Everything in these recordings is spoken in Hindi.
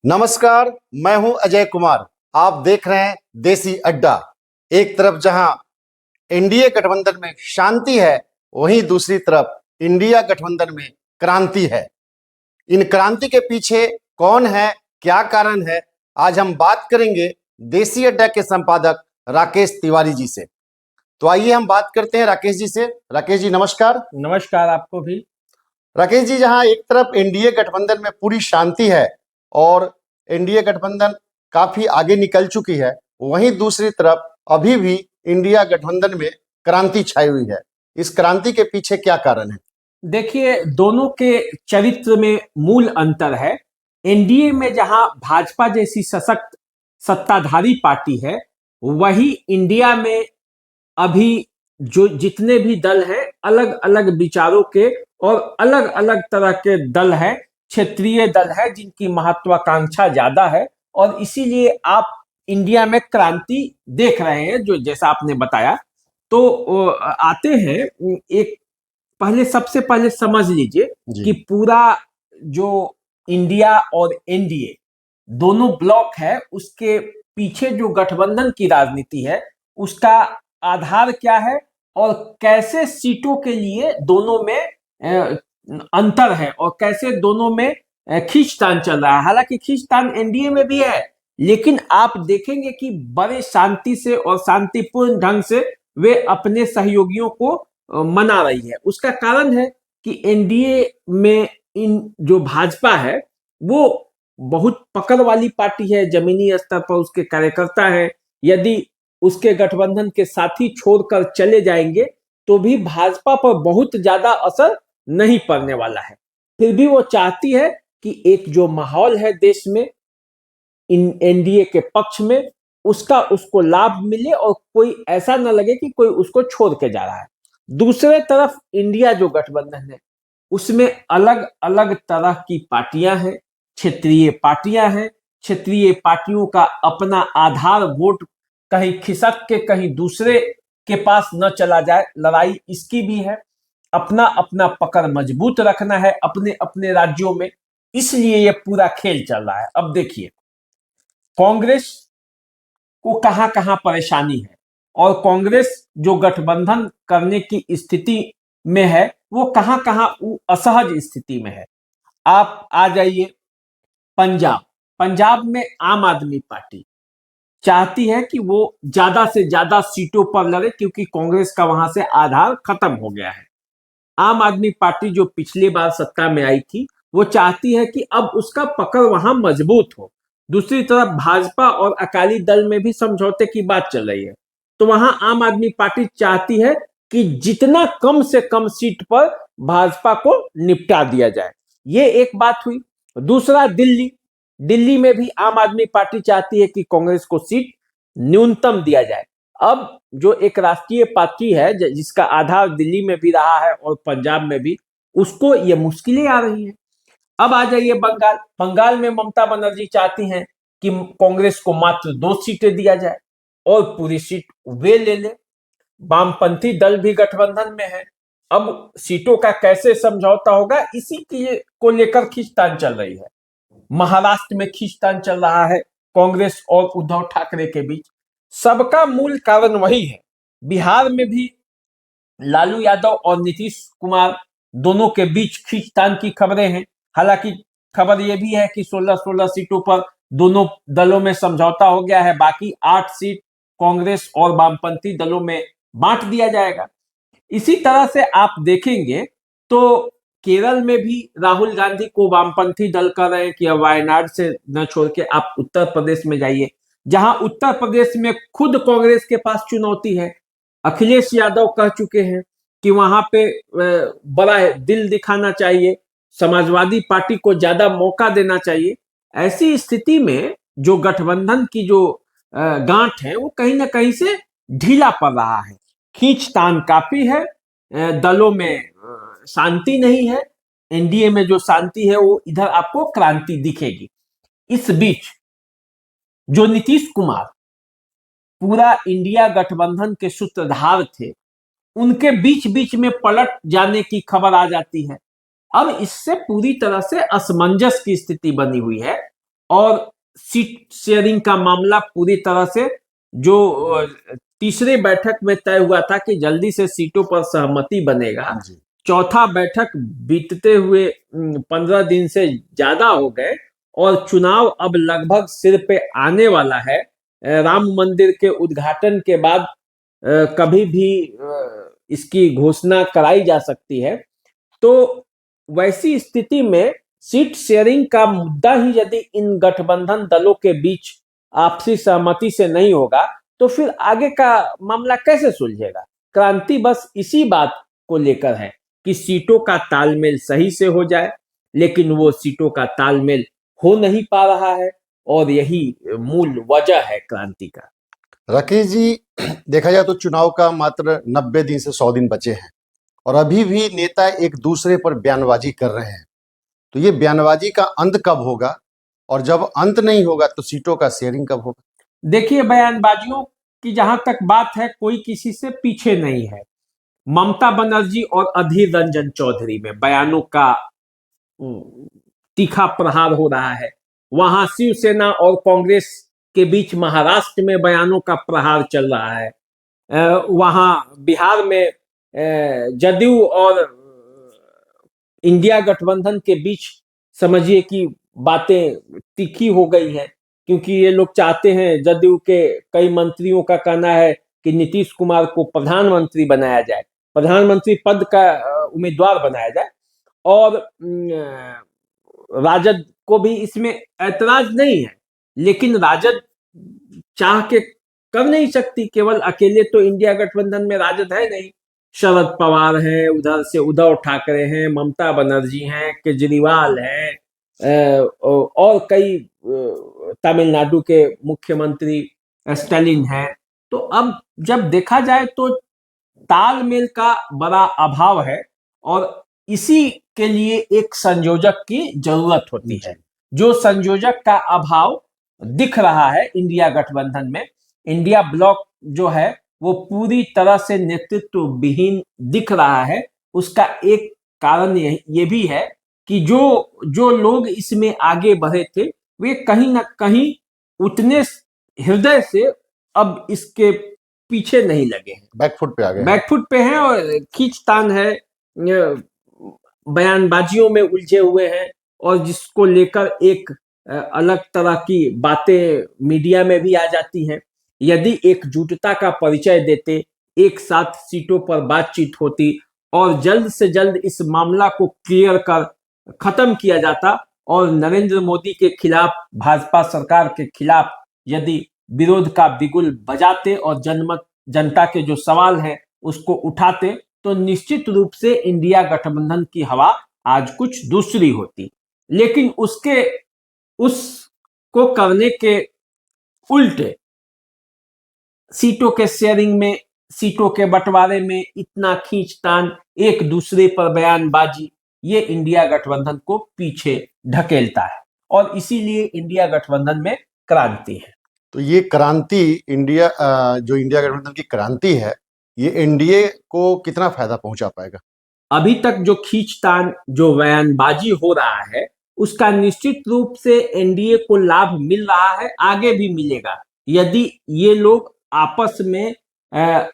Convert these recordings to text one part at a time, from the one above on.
नमस्कार। मैं हूं अजय कुमार। आप देख रहे हैं देसी अड्डा। एक तरफ जहां एनडीए गठबंधन में शांति है, वहीं दूसरी तरफ इंडिया गठबंधन में क्रांति है। इन क्रांति के पीछे कौन है, क्या कारण है, आज हम बात करेंगे देसी अड्डा के संपादक राकेश तिवारी जी से। तो आइए हम बात करते हैं राकेश जी से। राकेश जी नमस्कार। नमस्कार आपको भी। राकेश जी, जहां एक तरफ एनडीए गठबंधन में पूरी शांति है और एनडीए गठबंधन काफी आगे निकल चुकी है, वहीं दूसरी तरफ अभी भी इंडिया गठबंधन में क्रांति छाई हुई है। इस क्रांति के पीछे क्या कारण है? देखिए, दोनों के चरित्र में मूल अंतर है। एनडीए में जहां भाजपा जैसी सशक्त सत्ताधारी पार्टी है, वही इंडिया में अभी जो जितने भी दल हैं, अलग अलग विचारों के और अलग अलग तरह के दल हैं, क्षेत्रीय दल है जिनकी महत्वाकांक्षा ज्यादा है। और इसीलिए आप इंडिया में क्रांति देख रहे हैं, जो जैसा आपने बताया। तो आते हैं एक सबसे पहले समझ लीजिए कि पूरा जो इंडिया और एनडीए दोनों ब्लॉक है, उसके पीछे जो गठबंधन की राजनीति है, उसका आधार क्या है और कैसे सीटों के लिए दोनों में अंतर है और कैसे दोनों में खींचतान चल रहा है। हालांकि खींचतान एनडीए में भी है, लेकिन आप देखेंगे कि बड़े शांति से और शांतिपूर्ण ढंग से वे अपने सहयोगियों को मना रही है। उसका कारण है कि एनडीए में इन जो भाजपा है, वो बहुत पकड़ वाली पार्टी है। जमीनी स्तर पर उसके कार्यकर्ता हैं। यदि उसके गठबंधन के साथी छोड़कर चले जाएंगे तो भी भाजपा पर बहुत ज्यादा असर नहीं पड़ने वाला है। फिर भी वो चाहती है कि एक जो माहौल है देश में इन एनडीए के पक्ष में, उसका उसको लाभ मिले और कोई ऐसा न लगे कि कोई उसको छोड़ के जा रहा है। दूसरे तरफ इंडिया जो गठबंधन है, उसमें अलग अलग तरह की पार्टियां हैं, क्षेत्रीय पार्टियां हैं। क्षेत्रीय पार्टियों का अपना आधार वोट कहीं खिसक के कहीं दूसरे के पास न चला जाए, लड़ाई इसकी भी है। अपना अपना पकड़ मजबूत रखना है अपने अपने राज्यों में, इसलिए ये पूरा खेल चल रहा है। अब देखिए, कांग्रेस को कहां कहां परेशानी है और कांग्रेस जो गठबंधन करने की स्थिति में है, वो कहां कहां असहज स्थिति में है। आप आ जाइए पंजाब। पंजाब में आम आदमी पार्टी चाहती है कि वो ज्यादा से ज्यादा सीटों पर लड़े, क्योंकि कांग्रेस का वहां से आधार खत्म हो गया है। आम आदमी पार्टी जो पिछली बार सत्ता में आई थी, वो चाहती है कि अब उसका पकड़ वहां मजबूत हो। दूसरी तरफ भाजपा और अकाली दल में भी समझौते की बात चल रही है। तो वहां आम आदमी पार्टी चाहती है कि जितना कम से कम सीट पर भाजपा को निपटा दिया जाए। ये एक बात हुई। दूसरा, दिल्ली। दिल्ली में भी आम आदमी पार्टी चाहती है कि कांग्रेस को सीट न्यूनतम दिया जाए। अब जो एक राष्ट्रीय पार्टी है जिसका आधार दिल्ली में भी रहा है और पंजाब में भी, उसको ये मुश्किलें आ रही हैं। अब आ जाइए बंगाल। बंगाल में ममता बनर्जी चाहती हैं कि कांग्रेस को मात्र 2 सीटें दिया जाए और पूरी सीट वे ले ले। वामपंथी दल भी गठबंधन में है। अब सीटों का कैसे समझौता होगा, इसी को लेकर खींचतान चल रही है। महाराष्ट्र में खींचतान चल रहा है कांग्रेस और उद्धव ठाकरे के बीच। सबका मूल कारण वही है। बिहार में भी लालू यादव और नीतीश कुमार दोनों के बीच खींचतान की खबरें हैं। हालांकि खबर यह भी है कि 16-16 सीटों पर दोनों दलों में समझौता हो गया है। बाकी 8 सीट कांग्रेस और वामपंथी दलों में बांट दिया जाएगा। इसी तरह से आप देखेंगे तो केरल में भी राहुल गांधी को वामपंथी दल कह रहे हैं कि अब वायनाड से न छोड़ के आप उत्तर प्रदेश में जाइए, जहां उत्तर प्रदेश में खुद कांग्रेस के पास चुनौती है। अखिलेश यादव कह चुके हैं कि वहां पे बड़ा दिल दिखाना चाहिए, समाजवादी पार्टी को ज्यादा मौका देना चाहिए। ऐसी स्थिति में जो गठबंधन की जो गांठ है, वो कहीं ना कहीं से ढीला पड़ रहा है। खींचतान काफी है, दलों में शांति नहीं है। एनडीए में जो शांति है, वो इधर आपको क्रांति दिखेगी। इस बीच जो नीतीश कुमार पूरा इंडिया गठबंधन के सूत्रधार थे, उनके बीच बीच में पलट जाने की खबर आ जाती है। अब इससे पूरी तरह से असमंजस की स्थिति बनी हुई है। और सीट शेयरिंग का मामला पूरी तरह से जो तीसरे बैठक में तय हुआ था कि जल्दी से सीटों पर सहमति बनेगा, जी। चौथा बैठक बीतते हुए 15 दिन से ज्यादा हो गए और चुनाव अब लगभग सिर पे आने वाला है। राम मंदिर के उद्घाटन के बाद कभी भी इसकी घोषणा कराई जा सकती है। तो वैसी स्थिति में सीट शेयरिंग का मुद्दा ही यदि इन गठबंधन दलों के बीच आपसी सहमति से नहीं होगा तो फिर आगे का मामला कैसे सुलझेगा। क्रांति बस इसी बात को लेकर है कि सीटों का तालमेल सही से हो जाए, लेकिन वो सीटों का तालमेल हो नहीं पा रहा है और यही मूल वजह है क्रांति का। राकेश जी, देखा जाए तो चुनाव का मात्र 90 दिन से 100 दिन बचे हैं और अभी भी नेता एक दूसरे पर बयानबाजी कर रहे हैं। तो ये बयानबाजी का अंत कब होगा और जब अंत नहीं होगा तो सीटों का शेयरिंग कब होगा? देखिए, बयानबाजियों की जहां तक बात है, कोई किसी से पीछे नहीं है। ममता बनर्जी और अधीर रंजन चौधरी में बयानों का तीखा प्रहार हो रहा है। वहां शिवसेना और कांग्रेस के बीच महाराष्ट्र में बयानों का प्रहार चल रहा है। वहां बिहार में जदयू और इंडिया गठबंधन के बीच समझिए कि बातें तीखी हो गई हैं, क्योंकि ये लोग चाहते हैं, जदयू के कई मंत्रियों का कहना है कि नीतीश कुमार को प्रधानमंत्री बनाया जाए, प्रधानमंत्री पद का उम्मीदवार बनाया जाए। और राजद को भी इसमें ऐतराज नहीं है, लेकिन राजद चाह के कर नहीं सकती, केवल अकेले तो इंडिया गठबंधन में राजद है नहीं। शरद पवार हैं, उधर से उद्धव ठाकरे हैं, ममता बनर्जी हैं, केजरीवाल हैं, और कई तमिलनाडु के मुख्यमंत्री स्टालिन हैं। तो अब जब देखा जाए तो तालमेल का बड़ा अभाव है और इसी के लिए एक संयोजक की जरूरत होती है। जो संयोजक का अभाव दिख रहा है इंडिया गठबंधन में, इंडिया ब्लॉक जो है वो पूरी तरह से नेतृत्व विहीन दिख रहा है। उसका एक कारण ये भी है कि जो लोग इसमें आगे बढ़े थे वे कहीं ना कहीं उतने हृदय से अब इसके पीछे नहीं लगे हैं, बैकफुट पे आ गए हैं। बैकफुट पे हैं और खींचतान है, बयानबाजियों में उलझे हुए हैं और जिसको लेकर एक अलग तरह की बातें मीडिया में भी आ जाती हैं। यदि एकजुटता का परिचय देते, एक साथ सीटों पर बातचीत होती और जल्द से जल्द इस मामला को क्लियर कर खत्म किया जाता और नरेंद्र मोदी के खिलाफ, भाजपा सरकार के खिलाफ यदि विरोध का बिगुल बजाते और जनता के जो सवाल हैं उसको उठाते तो निश्चित रूप से इंडिया गठबंधन की हवा आज कुछ दूसरी होती। लेकिन उसको करने के उल्टे सीटों के शेयरिंग में, सीटों के बंटवारे में इतना खींचतान, एक दूसरे पर बयानबाजी, ये इंडिया गठबंधन को पीछे ढकेलता है और इसीलिए इंडिया गठबंधन में क्रांति है। तो ये क्रांति जो इंडिया गठबंधन की क्रांति है, ये एनडीए को कितना फायदा पहुंचा पाएगा? अभी तक जो खींचतान, जो बयानबाजी हो रहा है, उसका निश्चित रूप से एनडीए को लाभ मिल रहा है, आगे भी मिलेगा। यदि ये लोग आपस में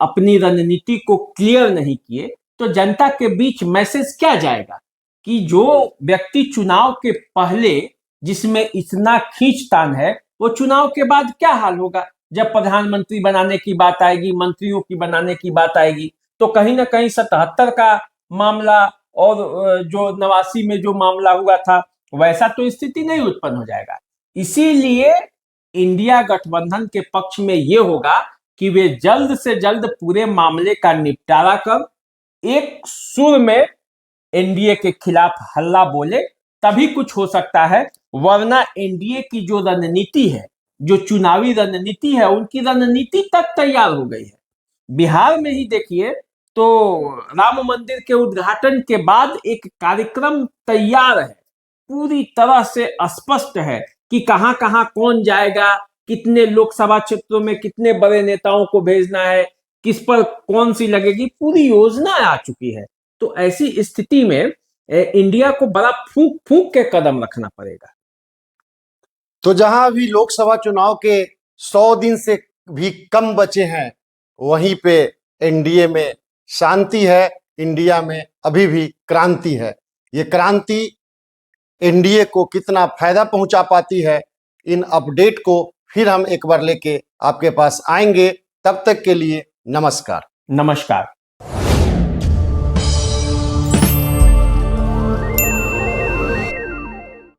अपनी रणनीति को क्लियर नहीं किए तो जनता के बीच मैसेज क्या जाएगा कि जो व्यक्ति चुनाव के पहले जिसमें इतना खींचतान है, वो चुनाव के बाद क्या हाल होगा। जब प्रधानमंत्री बनाने की बात आएगी, मंत्रियों की बनाने की बात आएगी, तो कहीं ना कहीं 77 का मामला और जो 89 में जो मामला हुआ था वैसा तो स्थिति नहीं उत्पन्न हो जाएगा। इसीलिए इंडिया गठबंधन के पक्ष में ये होगा कि वे जल्द से जल्द पूरे मामले का निपटारा कर एक सुर में एनडीए के खिलाफ हल्ला बोले, तभी कुछ हो सकता है। वरना एनडीए की जो रणनीति है, जो चुनावी रणनीति है, उनकी रणनीति तक तैयार हो गई है। बिहार में ही देखिए तो राम मंदिर के उद्घाटन के बाद एक कार्यक्रम तैयार है, पूरी तरह से स्पष्ट है कि कहां कहां कौन जाएगा, कितने लोकसभा क्षेत्रों में कितने बड़े नेताओं को भेजना है, किस पर कौन सी लगेगी, पूरी योजना आ चुकी है। तो ऐसी स्थिति में इंडिया को बड़ा फूंक फूंक के कदम रखना पड़ेगा। तो जहां अभी लोकसभा चुनाव के 100 दिन से भी कम बचे हैं, वहीं पे एनडीए में शांति है, इंडिया में अभी भी क्रांति है। ये क्रांति एनडीए को कितना फायदा पहुंचा पाती है, इन अपडेट को फिर हम एक बार लेके आपके पास आएंगे। तब तक के लिए नमस्कार। नमस्कार।